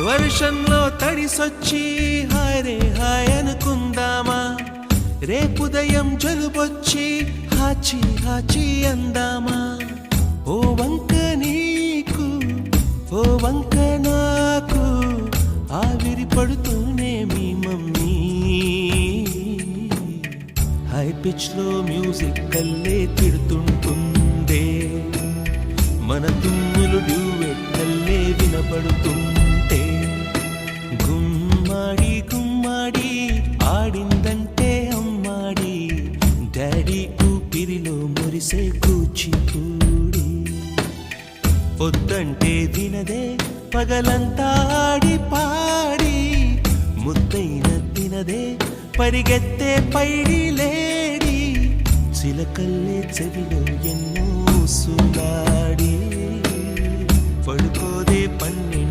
వర్షంలో తడిసొచ్చి హాయ్ రే హాయ్ అనుకుందామా, రేపుదయం జలుబొచ్చి హాచి హాచి అందామా. ఓ వంక నీకు ఓ వంక నాకు ఆవిరి పడుతూనే మీ మమ్మీ. హై పిచ్ లో మ్యూజిక్ కల్లే తిడుతుంటుందే, మన తుమ్ములు డ్యూయెట్ కల్లే వినపడుతుంటే. గుమ్మాడి గుమ్మాడి ఆడిందంటే అమ్మాడి, డాడీ ఊపిరిలో మురిసే కూచిపూడి. పొద్దంటే వినదే పగలంతా ఆడి పాడి, ముద్దైన తినదే పరిగెత్తే పైడి లేడి. చిలకల్లే చెవిలో ఎన్నో సులాడి, పడుకోదే 12